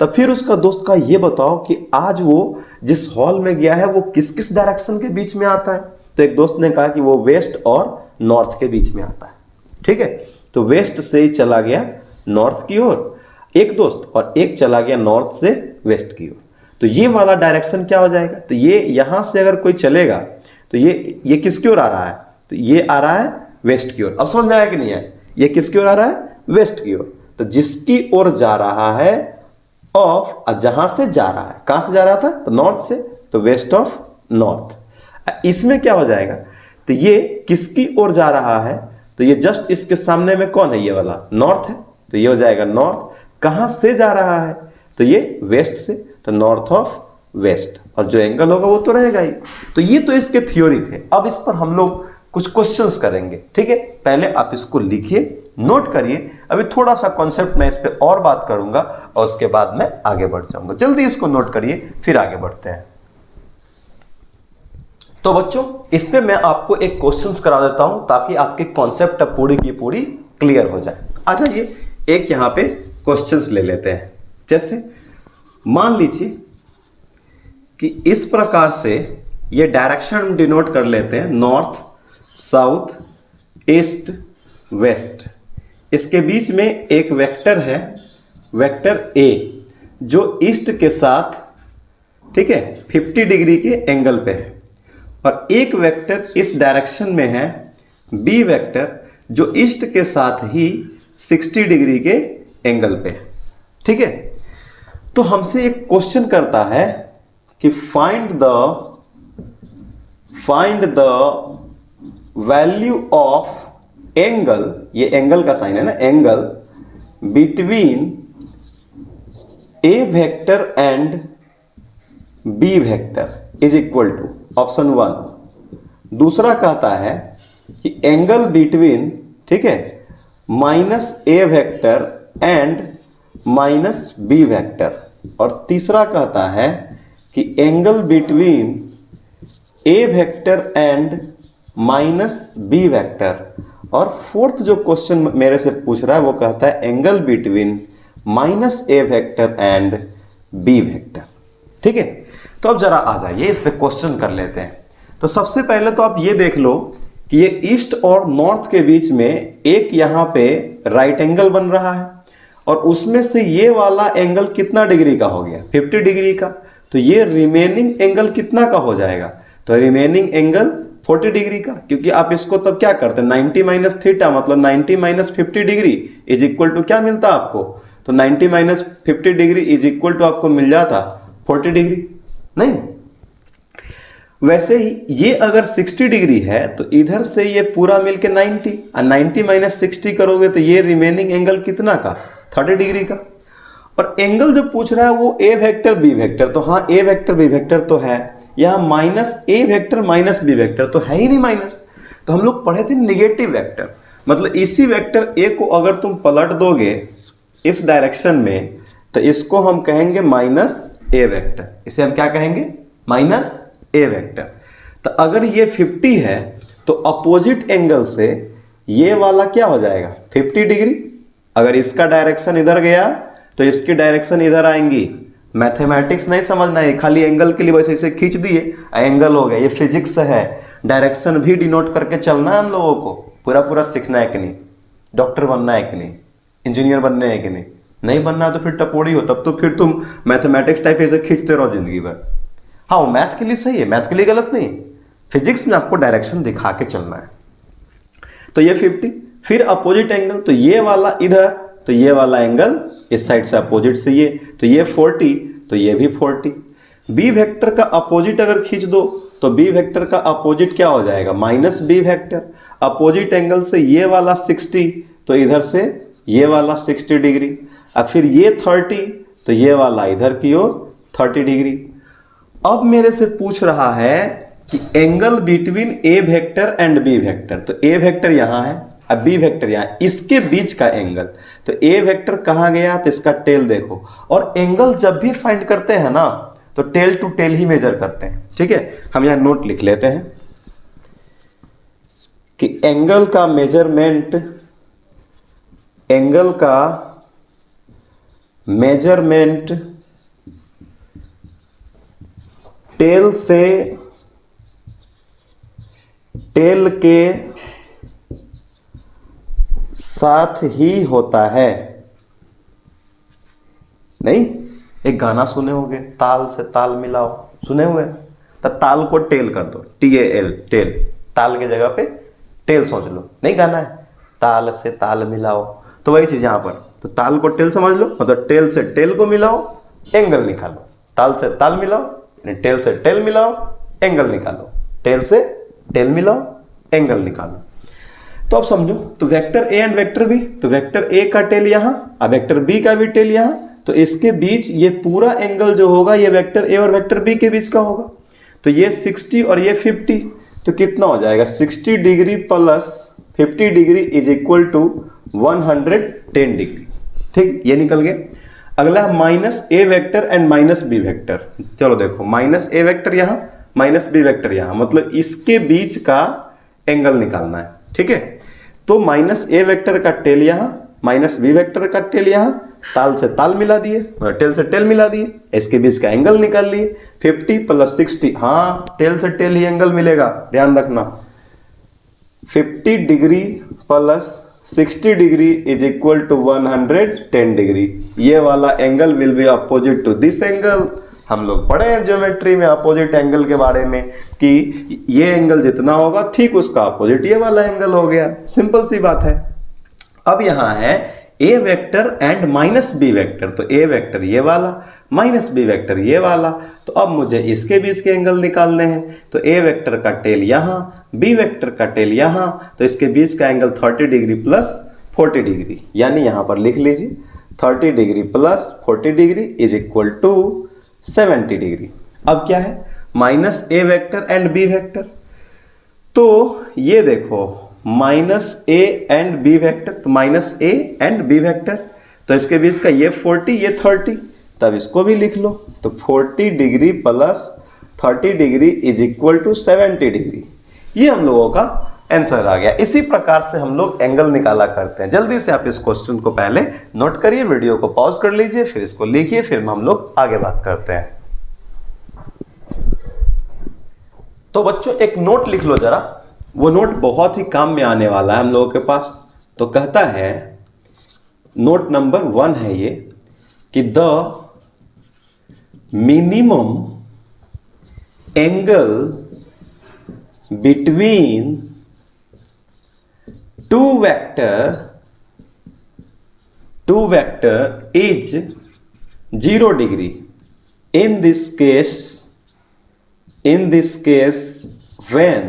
तब फिर उसका दोस्त का ये बताओ कि आज वो जिस हॉल में गया है वो किस किस डायरेक्शन के बीच में आता है, तो एक दोस्त ने कहा कि वो वेस्ट और नॉर्थ के बीच में आता है, ठीक है। तो वेस्ट से ही चला गया नॉर्थ की ओर एक दोस्त, और एक चला गया नॉर्थ से वेस्ट की ओर। तो ये वाला डायरेक्शन क्या हो जाएगा, तो ये यहां से अगर कोई चलेगा तो ये किसकी ओर आ रहा है, तो ये आ रहा है वेस्ट की ओर। अब समझ में आया कि नहीं है, ये किसकी ओर आ रहा है, वेस्ट की ओर। तो जिसकी ओर जा रहा है ऑफ, जहां से जा रहा है, कहां से जा रहा था, तो नॉर्थ से, तो वेस्ट ऑफ नॉर्थ। इसमें क्या हो जाएगा, तो ये किसकी ओर जा रहा है, तो ये जस्ट इसके सामने में कौन है, ये वाला नॉर्थ है, तो ये हो जाएगा नॉर्थ। कहां से जा रहा है, तो ये वेस्ट से, तो नॉर्थ ऑफ वेस्ट, और जो एंगल होगा वो तो रहेगा ही। तो ये तो इसके थ्योरी थे। अब इस पर हम लोग कुछ क्वेश्चंस करेंगे, ठीक है। पहले आप इसको लिखिए, नोट करिए, अभी थोड़ा सा कॉन्सेप्ट मैं इस पे और बात करूंगा और उसके बाद मैं आगे बढ़ जाऊंगा। जल्दी इसको नोट करिए, फिर आगे बढ़ते हैं। तो बच्चों, इस पे मैं आपको एक क्वेश्चंस करा देता हूं ताकि आपकी कॉन्सेप्ट पूरी की पूरी क्लियर हो जाए। आ जाइए, एक यहां पे क्वेश्चंस ले लेते हैं। जैसे मान लीजिए कि इस प्रकार से ये डायरेक्शन डिनोट कर लेते हैं, नॉर्थ, साउथ, ईस्ट, वेस्ट। इसके बीच में एक वेक्टर है, वेक्टर ए, जो ईस्ट के साथ, ठीक है, 50 डिग्री के एंगल पे है, और एक वेक्टर इस डायरेक्शन में है, बी वेक्टर, जो ईस्ट के साथ ही 60 डिग्री के एंगल पे है, ठीक है। तो हमसे एक क्वेश्चन करता है कि find the value of angle, ये एंगल का साइन है ना, angle between A vector and B vector is equal to, option 1। दूसरा कहता है कि एंगल बिटवीन, ठीक है, minus A vector and minus B vector. और तीसरा कहता है कि angle between A vector and minus B vector. और फोर्थ जो क्वेश्चन मेरे से पूछ रहा है वो कहता है angle between minus A vector and B vector, ठीक है। तो अब जरा आ जाइए, इस पे क्वेश्चन कर लेते हैं। तो सबसे पहले तो आप ये देख लो कि ये ईस्ट और नॉर्थ के बीच में एक यहां पे राइट एंगल बन रहा है, और उसमें से ये वाला एंगल कितना डिग्री का हो गया, 50 डिग्री का। तो ये रिमेनिंग एंगल कितना का हो जाएगा, तो रिमेनिंग एंगल 40 डिग्री का, क्योंकि आप इसको तब क्या करते हैं, 90 माइनस थीटा, मतलब 90 minus 50 degree is equal to क्या मिलता आपको, तो 90 minus 50 degree is equal to आपको मिल जाता 40 डिग्री, नहीं। वैसे ही ये अगर 60 डिग्री है तो इधर से ये पूरा मिलके 90, और 90 माइनस 60 करोगे तो ये रिमेनिंग एंगल कितना का, 30 डिग्री का। और एंगल जो पूछ रहा है वो ए वेक्टर बी वेक्टर, तो हाँ ए वेक्टर बी वेक्टर तो है, यहां minus A vector minus B vector तो है ही नहीं माइनस। तो हम लोग पढ़े थे निगेटिव वेक्टर, मतलब इसी वेक्टर ए को अगर तुम पलट दोगे इस डायरेक्शन में तो इसको हम कहेंगे माइनस ए वेक्टर, इसे हम क्या कहेंगे, माइनस ए वेक्टर। तो अगर ये 50 है तो अपोजिट एंगल से ये वाला क्या हो जाएगा, 50 डिग्री। अगर इसका डायरेक्शन इधर गया तो इसकी डायरेक्शन इधर आएंगी। मैथमेटिक्स नहीं समझना है, खाली एंगल के लिए वैसे इसे खींच दिए, एंगल हो गया। ये फिजिक्स है, डायरेक्शन भी डिनोट करके चलना है हम लोगों को, पूरा पूरा सीखना है कि नहीं, डॉक्टर बनना है कि नहीं, इंजीनियर बनना है कि नहीं, नहीं बनना है तो फिर टपोड़ी हो, तब तो फिर तुम मैथमेटिक्स टाइप ऐसे खींचते रहो जिंदगी भर। हाँ, वो मैथ के लिए सही है, मैथ के लिए गलत नहीं, फिजिक्स में आपको डायरेक्शन दिखा के चलना है। तो ये 50, फिर अपोजिट एंगल, तो ये वाला इधर, तो ये वाला एंगल इस साइड से अपोजिट से ये, तो ये 40, तो ये भी 40। बी वेक्टर का अपोजिट अगर खींच दो तो बी वेक्टर का अपोजिट क्या हो जाएगा, minus B vector. Opposite angle से ये वाला 60, तो इधर से ये वाला 60 डिग्री, और फिर ये 30, तो ये वाला इधर की ओर 30 डिग्री। अब मेरे से पूछ रहा है कि angle between A vector and B vector, तो ए वेक्टर यहां है, अब बी वेक्टर यहां, इसके बीच का एंगल। तो ए वेक्टर कहां गया, तो इसका टेल देखो। और एंगल जब भी फाइंड करते हैं ना तो टेल टू टेल ही मेजर करते हैं, ठीक है। हम यहां नोट लिख लेते हैं कि एंगल का मेजरमेंट, एंगल का मेजरमेंट टेल से टेल के साथ ही होता है। नहीं, एक गाना सुने होंगे, ताल से ताल मिलाओ, सुने हुए? तो ताल को टेल कर दो, TAL, टेल। ताल की जगह पे टेल सोच लो, नहीं गाना है, ताल से ताल मिलाओ, तो वही चीज यहां पर। तो ताल को टेल समझ लो, मतलब टेल से टेल को मिलाओ, एंगल निकालो। ताल से ताल मिलाओ, टेल से टेल मिलाओ, एंगल निकालो। टेल से टेल मिलाओ, एंगल निकालो। तो अब समझो, तो vector A and vector B, तो वेक्टर ए का टेल यहां, अब वेक्टर बी का भी टेल यहां, तो इसके बीच ये पूरा एंगल जो होगा ये वेक्टर ए और वेक्टर बी के बीच का होगा। तो ये 60 और ये 50, तो कितना हो जाएगा? 60 degree plus 50 degree is equal to 110 degree. ठीक, ये निकल गया। अगला minus A vector and minus B vector. चलो देखो, माइनस ए वेक्टर यहां, माइनस बी वेक्टर यहां, मतलब इसके बीच का एंगल निकालना है। ठीक है, तो माइनस ए वेक्टर का टेल यहां, माइनस बी वेक्टर का टेल यहां, ताल से ताल मिला दिए, टेल से टेल मिला दिए, इसके बीच का एंगल निकाल लिए। 50 प्लस 60, हाँ टेल से टेल ही एंगल मिलेगा, ध्यान रखना। 50 degree plus 60 degree is equal to 110 degree. ये वाला angle will be opposite to this angle. हम लोग पढ़े हैं ज्योमेट्री में अपोजिट एंगल के बारे में कि ये एंगल जितना होगा ठीक उसका अपोजिट ये वाला एंगल हो गया। सिंपल सी बात है। अब यहां है A vector and minus B vector, तो ए वेक्टर ये वाला, माइनस बी वेक्टर ये वाला। तो अब मुझे इसके बीच के एंगल निकालने हैं। तो ए वेक्टर का टेल यहां, बी वेक्टर का टेल यहां, तो इसके बीच का एंगल 30 डिग्री प्लस 40 डिग्री, यानी यहां पर लिख लीजिए 30 degree plus 40 degree is equal to 70 degree. अब क्या है? Minus A vector and B vector. तो ये देखो, minus A and B vector, तो minus A and B vector, तो इसके बीच का ये 40 ये 30, तब इसको भी लिख लो। तो 40 degree plus 30 degree is equal to 70 degree. ये हम लोगों का आंसर आ गया। इसी प्रकार से हम लोग एंगल निकाला करते हैं। जल्दी से आप इस क्वेश्चन को पहले नोट करिए, वीडियो को पॉज कर लीजिए, फिर इसको लिखिए, फिर हम लोग आगे बात करते हैं। तो बच्चों एक नोट लिख लो जरा, वो नोट बहुत ही काम में आने वाला है हम लोगों के पास। तो कहता है, नोट नंबर 1 है ये, कि the minimum angle between two vector is 0 degree. in this case when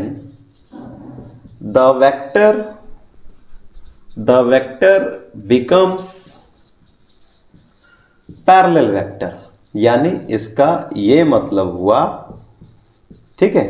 the vector becomes parallel vector, यानी इसका ये मतलब हुआ, ठीक है,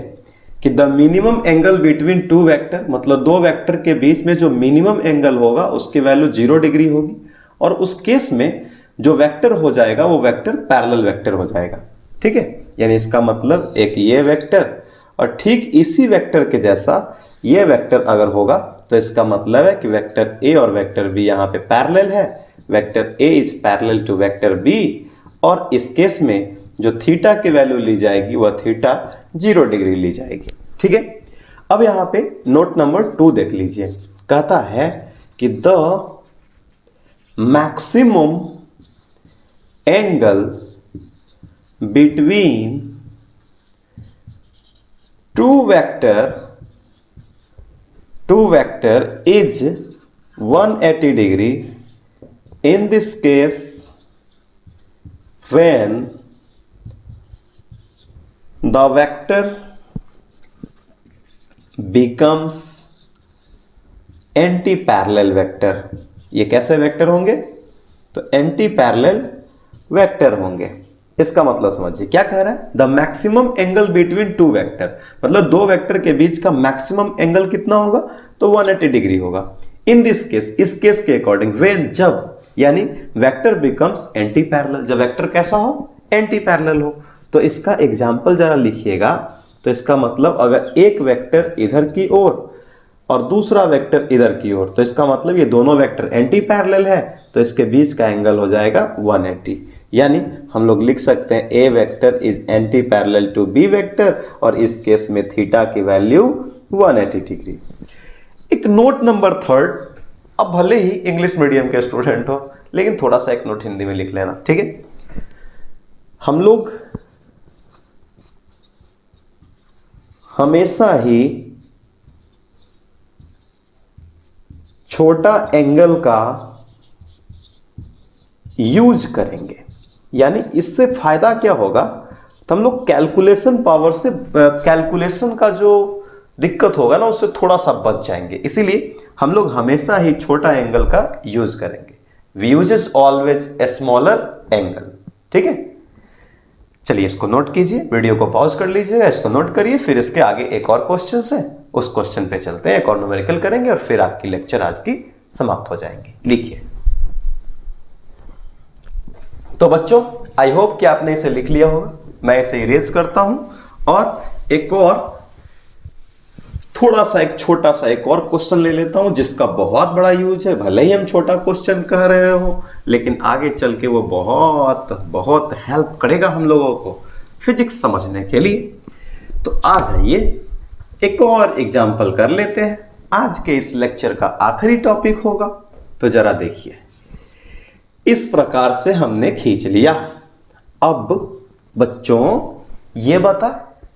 कि the minimum angle between two vector, मतलब दो वेक्टर के बीच में जो मिनिमम एंगल होगा उसकी वैल्यू 0 डिग्री होगी, और उस केस में जो वेक्टर हो जाएगा वो वेक्टर पैरेलल वेक्टर हो जाएगा। ठीक है, यानी इसका मतलब एक ये वेक्टर और ठीक इसी वेक्टर के जैसा ये वेक्टर अगर होगा तो इसका मतलब है कि वेक्टर ए और वेक्टर बी यहाँ पे पैरेलल है। Vector A is parallel to vector B, और इस केस में जो थीटा की वैल्यू ली जाएगी वह थीटा 0 डिग्री ली जाएगी। ठीक है, अब यहां पे नोट नंबर 2 देख लीजिए। कहता है कि the maximum angle between two vector is 180 degree in this case when the vector becomes anti parallel vector. ये कैसे वेक्टर होंगे? तो एंटी पैरेलल वेक्टर होंगे। इसका मतलब समझिए क्या कह रहा है, the maximum angle between two vector, मतलब दो वेक्टर के बीच का मैक्सिमम एंगल कितना होगा? तो 180 डिग्री होगा। इन दिस केस, इस केस के अकॉर्डिंग, व्हेन, जब, यानी वेक्टर बिकम्स एंटी पैरेलल, जब वेक्टर कैसा हो? एंटी पैरेलल हो। तो इसका एग्जाम्पल जरा लिखिएगा। तो इसका मतलब अगर एक वेक्टर इधर की ओर और दूसरा वेक्टर इधर की ओर, तो इसका मतलब ये दोनों वेक्टर एंटी पैरेलल है, तो इसके बीच का एंगल हो जाएगा 180। यानी हम लोग लिख सकते हैं A vector is anti parallel to B vector, और इस केस में थीटा की वैल्यू 180 डिग्री। एक नोट नंबर 3, अब भले ही इंग्लिश मीडियम के स्टूडेंट हो लेकिन थोड़ा सा एक नोट हिंदी में लिख लेना, ठीक है। हम लोग हमेशा ही छोटा एंगल का यूज करेंगे, यानी इससे फायदा क्या होगा, तो हम लोग कैलकुलेशन पावर से कैलकुलेशन का जो दिक्कत होगा ना उससे थोड़ा सा बच जाएंगे, इसीलिए हम लोग हमेशा ही छोटा एंगल का यूज करेंगे। We uses always a smaller angle, ठीक है। चलिए इसको नोट कीजिए, वीडियो को पॉज कर लीजिएगा, इसको नोट करिए, फिर इसके आगे एक और क्वेश्चन है, उस क्वेश्चन पे चलते हैं, एक और न्यूमेरिकल करेंगे और फिर आपकी लेक्चर आज की समाप्त हो जाएंगी। लिखिए। तो बच्चों आई होप कि आपने इसे लिख लिया होगा। मैं इसे इरेज करता हूं और एक और थोड़ा सा एक छोटा सा एक और क्वेश्चन ले लेता हूं जिसका बहुत बड़ा यूज है। भले ही हम छोटा क्वेश्चन कह रहे हो लेकिन आगे चल के वो बहुत बहुत हेल्प करेगा हम लोगों को फिजिक्स समझने के लिए। तो आ जाइए एक और एग्जाम्पल कर लेते हैं, आज के इस लेक्चर का आखिरी टॉपिक होगा। तो जरा देखिए, इस प्रकार से हमने खींच लिया। अब बच्चों ये बता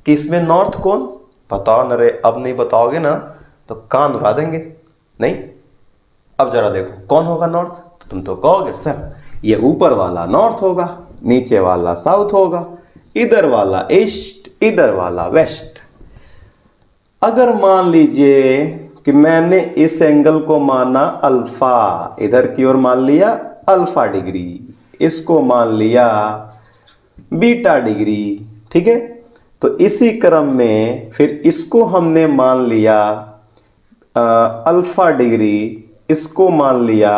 कि इसमें नॉर्थ कौन, बताओ न रे। अब नहीं बताओगे ना तो कान उड़ा देंगे। नहीं, अब जरा देखो कौन होगा नॉर्थ, तो तुम तो कहोगे सर ये ऊपर वाला नॉर्थ होगा, नीचे वाला साउथ होगा, इधर वाला ईस्ट, इधर वाला वेस्ट। अगर मान लीजिए कि मैंने इस एंगल को माना अल्फा, इधर की ओर मान लिया अल्फा डिग्री, इसको मान लिया बीटा डिग्री, ठीक है। तो इसी क्रम में फिर इसको हमने मान लिया अल्फा डिग्री, इसको मान लिया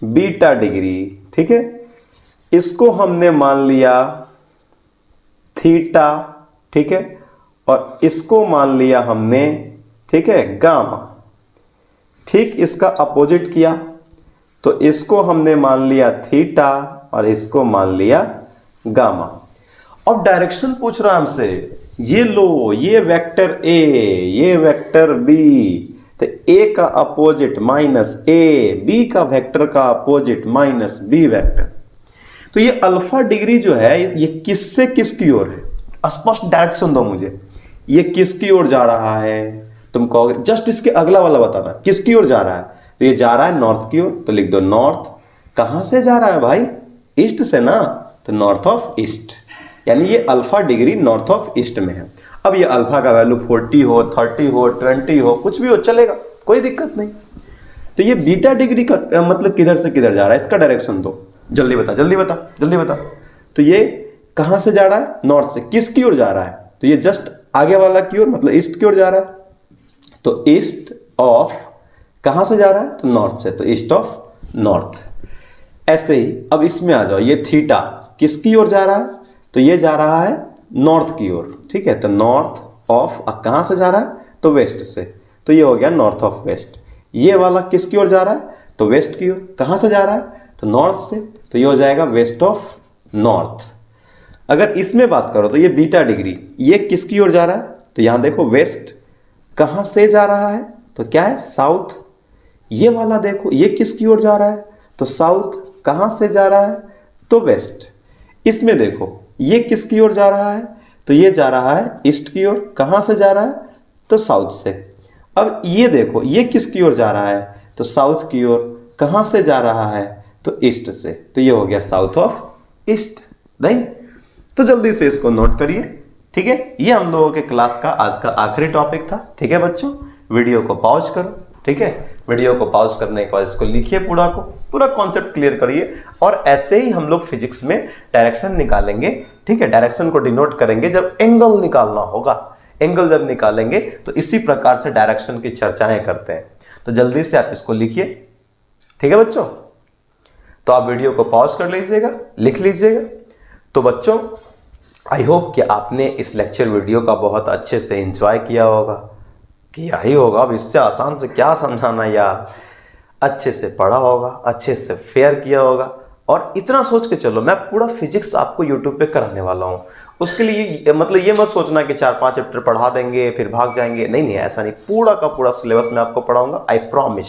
बीटा डिग्री, ठीक है। इसको हमने मान लिया थीटा, ठीक है, और इसको मान लिया हमने, ठीक है, गामा। ठीक इसका अपोजिट किया तो इसको हमने मान लिया थीटा और इसको मान लिया गामा। अब डायरेक्शन पूछ रहा है हमसे, ये लो ये वेक्टर ए, ये वेक्टर बी, तो ए का अपोजिट माइनस ए, बी का वेक्टर का अपोजिट माइनस बी वेक्टर। तो ये अल्फा डिग्री जो है ये किससे किसकी ओर है, स्पष्ट डायरेक्शन दो मुझे, ये किसकी ओर जा रहा है। तुम कहोगे जस्ट इसके अगला वाला बताना किसकी ओर जा रहा है, तो ये जा रहा है नॉर्थ की ओर, तो लिख दो नॉर्थ। कहां से जा रहा है भाई, ईस्ट से ना, तो नॉर्थ ऑफ ईस्ट, यानी ये alpha degree north of east में है। अब ये अल्फा का वैल्यू 40 हो, 30 हो, 20 हो, कुछ भी हो चलेगा, कोई दिक्कत नहीं। तो ये बीटा डिग्री का मतलब किधर से किधर जा रहा है, इसका डायरेक्शन दो, जल्दी बता जल्दी बता जल्दी बता। तो ये कहां से जा रहा है, नॉर्थ से, किसकी ओर जा रहा है, तो ये जस्ट आगे वाला की ओर, मतलब ईस्ट की ओर जा रहा है। तो ईस्ट ऑफ कहां से जा रहा है, तो नॉर्थ से, तो ईस्ट ऑफ नॉर्थ। ऐसे ही अब इसमें आ जाओ, ये थीटा किसकी ओर जा रहा है, तो ये जा रहा है नॉर्थ की ओर, ठीक है। तो नॉर्थ ऑफ कहां से जा रहा है, तो वेस्ट से, तो ये हो गया नॉर्थ ऑफ वेस्ट। ये वाला किसकी ओर जा रहा है, तो वेस्ट की ओर। कहां से जा रहा है, तो नॉर्थ से, तो ये हो जाएगा वेस्ट ऑफ नॉर्थ। अगर इसमें बात करो तो ये बीटा डिग्री ये किसकी ओर जा रहा है, तो यहां देखो वेस्ट कहां से जा रहा है, तो क्या है साउथ। ये वाला देखो ये किसकी ओर जा रहा है, तो साउथ। कहां से जा रहा है, तो वेस्ट। इसमें देखो ये किसकी ओर जा रहा है, तो ये जा रहा है ईस्ट की ओर। कहां से जा रहा है, तो साउथ से। अब ये देखो ये किसकी ओर जा रहा है, तो साउथ की ओर। कहां से जा रहा है, तो ईस्ट से, तो ये हो गया साउथ ऑफ ईस्ट। नहीं, तो जल्दी से इसको नोट करिए, ठीक है। ये हम लोगों के क्लास का आज का आखिरी टॉपिक था, ठीक है बच्चों। वीडियो को पॉज करो, ठीक है। वीडियो को पॉज करने के बाद इसको लिखिए, पूरा कॉन्सेप्ट क्लियर करिए। और ऐसे ही हम लोग फिजिक्स में डायरेक्शन निकालेंगे, ठीक है। डायरेक्शन को डिनोट करेंगे जब एंगल निकालना होगा। एंगल जब निकालेंगे तो इसी प्रकार से डायरेक्शन की चर्चाएं करते हैं। तो जल्दी से आप इसको लिखिए, ठीक है बच्चों। तो आप वीडियो को पॉज कर लीजिएगा, लिख लीजिएगा। तो बच्चों आई होप कि आपने इस लेक्चर वीडियो का बहुत अच्छे से एंजॉय किया होगा, किया ही होगा। अब इससे आसान से क्या समझाना यार, अच्छे से पढ़ा होगा, अच्छे से फेयर किया होगा। और इतना सोच के चलो, मैं पूरा फिजिक्स आपको यूट्यूब पे कराने वाला हूँ, उसके लिए मतलब ये मत सोचना कि 4-5 चैप्टर पढ़ा देंगे फिर भाग जाएंगे, नहीं नहीं ऐसा नहीं, पूरा का पूरा सिलेबस मैं आपको पढ़ाऊंगा। आई प्रॉमिस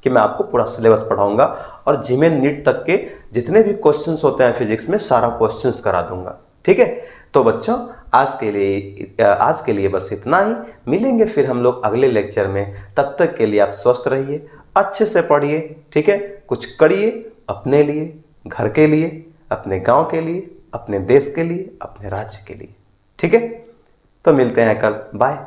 कि मैं आपको पूरा सिलेबस पढ़ाऊंगा और जीमेल नीट तक के जितने भी क्वेश्चंस होते हैं फिजिक्स में सारा क्वेश्चंस करा दूंगा। ठीक है, तो बच्चों आज के लिए बस इतना ही। मिलेंगे फिर हम लोग अगले लेक्चर में। तब तक के लिए आप स्वस्थ रहिए, अच्छे से पढ़िए। ठीक है, कुछ करिए अपने लिए, घर के लिए, अपने गांव के लिए, अपने देश के लिए, अपने राज्य के लिए। ठीक है, तो मिलते हैं कल। बाय।